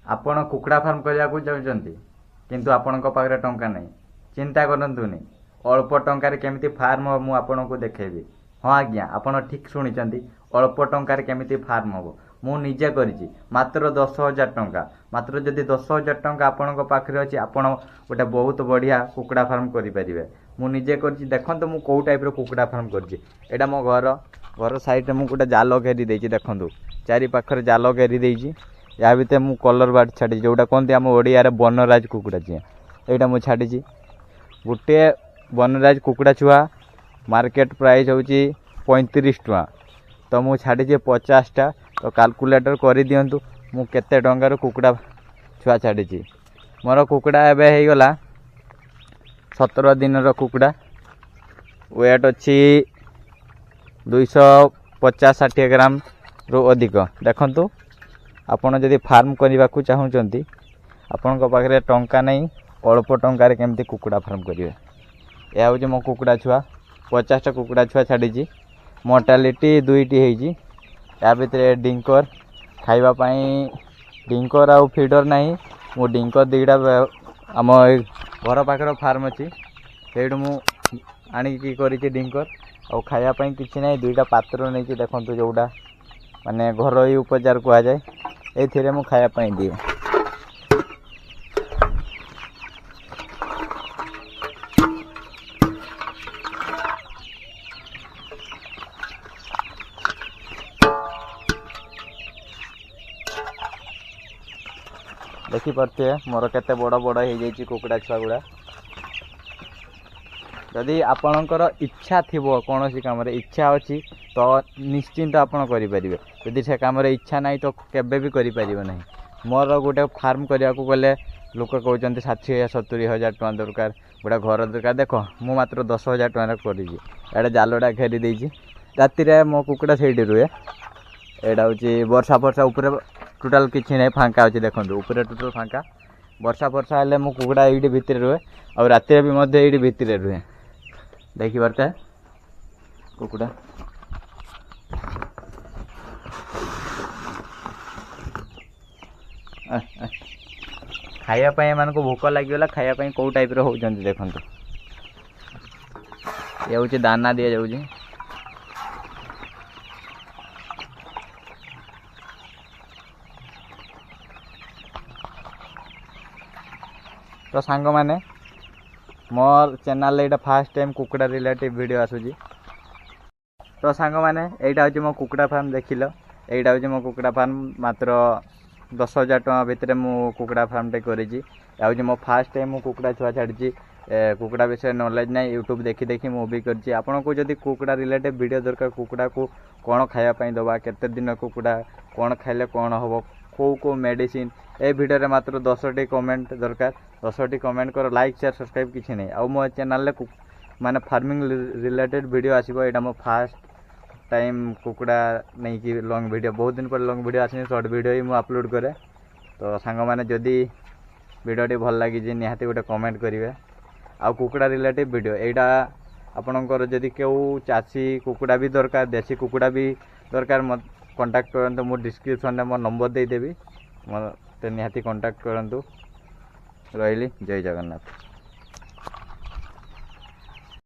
ଆପଣ କୁକୁଡ଼ା ଫାର୍ମ କରିବାକୁ ଚାହୁଁଛନ୍ତି କିନ୍ତୁ ଆପଣଙ୍କ ପାଖରେ ଟଙ୍କା ନାହିଁ, ଚିନ୍ତା କରନ୍ତୁନି। ଅଳ୍ପ ଟଙ୍କାରେ କେମିତି ଫାର୍ମ ହେବ ମୁଁ ଆପଣଙ୍କୁ ଦେଖେଇବି। ହଁ ଆଜ୍ଞା, ଆପଣ ଠିକ୍ ଶୁଣିଛନ୍ତି, ଅଳ୍ପ ଟଙ୍କାରେ କେମିତି ଫାର୍ମ ହେବ ମୁଁ ନିଜେ କରିଛି। ମାତ୍ର 10,000 ଟଙ୍କା। ମାତ୍ର ଯଦି 10,000 ଟଙ୍କା ଆପଣଙ୍କ ପାଖରେ ଅଛି, ଆପଣ ଗୋଟେ ବହୁତ ବଢ଼ିଆ କୁକୁଡ଼ା ଫାର୍ମ କରିପାରିବେ। ମୁଁ ନିଜେ କରିଛି। ଦେଖନ୍ତୁ ମୁଁ କେଉଁ ଟାଇପ୍ର କୁକୁଡ଼ା ଫାର୍ମ କରିଛି। ଏଇଟା ମୋ ଘର ସାଇଡ଼୍ରେ ମୁଁ ଗୋଟେ ଜାଲ ଘେରି ଦେଇଛି। ଦେଖନ୍ତୁ ଚାରି ପାଖରେ ଜାଲ ଘେରି ଦେଇଛି। ୟା ଭିତରେ ମୁଁ କଲର୍ ବାର୍ଡ଼ ଛାଡ଼ିଛି, ଯେଉଁଟା କୁହନ୍ତି ଆମ ଓଡ଼ିଆରେ ବନରାଜ କୁକୁଡ଼ା ଚିଆଁ। ଏଇଟା ମୁଁ ଛାଡ଼ିଛି। ଗୋଟିଏ ବନରାଜ କୁକୁଡ଼ା ଛୁଆ ମାର୍କେଟ ପ୍ରାଇସ୍ ହେଉଛି 35 ଟଙ୍କା। ତ ମୁଁ ଛାଡ଼ିଛି 50ଟା। ତ କାଲକୁଲେଟର୍ କରିଦିଅନ୍ତୁ ମୁଁ କେତେ ଟଙ୍କାର କୁକୁଡ଼ା ଛୁଆ ଛାଡ଼ିଛି। ମୋର କୁକୁଡ଼ା ଏବେ ହେଇଗଲା 17 ଦିନର କୁକୁଡ଼ା। ୱେଟ୍ ଅଛି 250-60 ଗ୍ରାମରୁ ଅଧିକ। ଦେଖନ୍ତୁ ଆପଣ ଯଦି ଫାର୍ମ କରିବାକୁ ଚାହୁଁଛନ୍ତି, ଆପଣଙ୍କ ପାଖରେ ଟଙ୍କା ନାହିଁ, ଅଳ୍ପ ଟଙ୍କାରେ କେମିତି କୁକୁଡ଼ା ଫାର୍ମ କରିବେ। ଏହା ହେଉଛି ମୋ କୁକୁଡ଼ା ଛୁଆ। 50ଟା କୁକୁଡ଼ା ଛୁଆ ଛାଡ଼ିଛି। ମର୍ଟାଲିଟି 2ଟି ହେଇଛି। ୟା ଭିତରେ ଡିଙ୍କର ଖାଇବା ପାଇଁ ଡିଙ୍କର ଆଉ ଫିଡ଼ର ନାହିଁ। ମୁଁ ଡିଙ୍କର 2ଟା ଆମ ଘର ପାଖରେ ଫାର୍ମ ଅଛି, ସେଇଠୁ ମୁଁ ଆଣିକି କରିଛି ଡିଙ୍କର। ଆଉ ଖାଇବା ପାଇଁ କିଛି ନାହିଁ। 2ଟା ପାତ୍ର ନେଇଛି। ଦେଖନ୍ତୁ ଯେଉଁଟା ମାନେ ଘରୋଇ ଉପଚାର କୁହାଯାଏ, ଏଇଥିରେ ମୁଁ ଖାଇବା ପାଇଁ ଦିଏ। ଦେଖିପାରୁଥିବେ ମୋର କେତେ ବଡ଼ ବଡ଼ ହେଇଯାଇଛି କୁକୁଡ଼ା ଛୁଆ ଗୁଡ଼ା। ଯଦି ଆପଣଙ୍କର ଇଚ୍ଛା ଥିବ, କୌଣସି କାମରେ ଇଚ୍ଛା ଅଛି, ତ ନିଶ୍ଚିନ୍ତ ଆପଣ କରିପାରିବେ। ଯଦି ସେ କାମରେ ଇଚ୍ଛା ନାହିଁ ତ କେବେ ବି କରିପାରିବେ ନାହିଁ। ମୋର ଗୋଟେ ଫାର୍ମ କରିବାକୁ ଗଲେ ଲୋକ କହୁଛନ୍ତି 60-70 ହଜାର ଟଙ୍କା ଦରକାର, ଗୋଟେ ଘର ଦରକାର। ଦେଖ ମୁଁ ମାତ୍ର 10,000 ଟଙ୍କାରେ କରିଛି। ଏଇଟା ଜାଲଟା ଘେରି ଦେଇଛି। ରାତିରେ ମୋ କୁକୁଡ଼ା ସେଇଠି ରୁହେ। ଏଇଟା ହେଉଛି ବର୍ଷା ଉପରେ ଟୋଟାଲ୍ କିଛି ନାହିଁ, ଫାଙ୍କା ଅଛି। ଦେଖନ୍ତୁ ଉପରେ ଟୋଟାଲ୍ ଫାଙ୍କା। ବର୍ଷା ହେଲେ ମୋ କୁକୁଡ଼ା ଏଇଠି ଭିତରେ ରୁହେ, ଆଉ ରାତିରେ ବି ମଧ୍ୟ ଏଇଠି ଭିତରେ ରୁହେ। ଦେଖିପାରୁଥାଏ କୁକୁଡ଼ା। ଖାଇବା ପାଇଁ ଏମାନଙ୍କୁ ଭୋକ ଲାଗିଗଲା। ଖାଇବା ପାଇଁ କେଉଁ ଟାଇପ୍ର ହେଉଛନ୍ତି ଦେଖନ୍ତୁ। ଏ ହେଉଛି ଦାନା ଦିଆଯାଉଛି। ତ ସାଙ୍ଗମାନେ, ମୋର ଚ୍ୟାନେଲରେ ଏଇଟା ଫାର୍ଷ୍ଟ ଟାଇମ୍ କୁକୁଡ଼ା ରିଲେଟିଭ୍ ଭିଡ଼ିଓ ଆସୁଛି। ତ ସାଙ୍ଗମାନେ, ଏଇଟା ହେଉଛି ମୋ କୁକୁଡ଼ା ଫାର୍ମ। ଦେଖିଲ, ଏଇଟା ହେଉଛି ମୋ କୁକୁଡ଼ା ଫାର୍ମ। ମାତ୍ର 10,000 ଟଙ୍କା ଭିତରେ ମୁଁ କୁକୁଡ଼ା ଫାର୍ମଟେ କରିଛି। ଏହା ହେଉଛି ମୋ ଫାର୍ଷ୍ଟ ଟାଇମ୍ ମୁଁ କୁକୁଡ଼ା ଛୁଆ ଛାଡ଼ିଛି। କୁକୁଡ଼ା ବିଷୟରେ ନଲେଜ୍ ନାହିଁ, ୟୁଟ୍ୟୁବ୍ ଦେଖି ମୁଁ ବି କରିଛି। ଆପଣଙ୍କୁ ଯଦି କୁକୁଡ଼ା ରିଲେଟିଭ୍ ଭିଡ଼ିଓ ଦରକାର, କୁକୁଡ଼ାକୁ କ'ଣ ଖାଇବା ପାଇଁ ଦେବା, କେତେ ଦିନ କୁକୁଡ଼ା କ'ଣ ଖାଇଲେ କ'ଣ ହେବ, କେଉଁ ମେଡ଼ିସିନ୍, এই ଭିଡ଼ିଓରେ ମାତ୍ର 10ଟି କମେଣ୍ଟ ଦରକାର। 10ଟି କମେଣ୍ଟ କର, ଲାଇକ୍ ସେୟାର ସବସ୍କ୍ରାଇବ୍ କିଛି ନାହିଁ। ଆଉ ମୋ ଚ୍ୟାନେଲରେ ମାନେ ଫାର୍ମିଂ ରିଲେଟେଡ୍ ଭିଡ଼ିଓ ଆସିବ। ଏଇଟା ମୋ ଫାର୍ଷ୍ଟ ଟାଇମ୍ କୁକୁଡ଼ା ନେଇକି ଲଙ୍ଗ୍ ଭିଡ଼ିଓ, ବହୁତ ଦିନ ପରେ ଲଙ୍ଗ୍ ଭିଡ଼ିଓ ଆସିନି, ସର୍ଟ ଭିଡ଼ିଓ ହିଁ ମୁଁ ଅପଲୋଡ଼ କରେ। ତ ସାଙ୍ଗମାନେ, ଯଦି ଭିଡ଼ିଓଟି ଭଲ ଲାଗିଛି ନିହାତି ଗୋଟେ କମେଣ୍ଟ କରିବେ। ଆଉ କୁକୁଡ଼ା ରିଲେଟିଭ୍ ଭିଡ଼ିଓ ଏଇଟା ଆପଣଙ୍କର ଯଦି କେଉଁ ଚାଷୀ କୁକୁଡ଼ା ବି ଦରକାର, ଦେଶୀ କୁକୁଡ଼ା ବି ଦରକାର, କଣ୍ଟାକ୍ଟ କରନ୍ତୁ। ମୁଁ ଡିସ୍କ୍ରିପ୍ସନ୍ରେ ମୋ ନମ୍ବର ଦେଇଦେବି, ମୋତେ ନିହାତି କଣ୍ଟାକ୍ଟ କରନ୍ତୁ। ରହିଲି, ଜୟ ଜଗନ୍ନାଥ।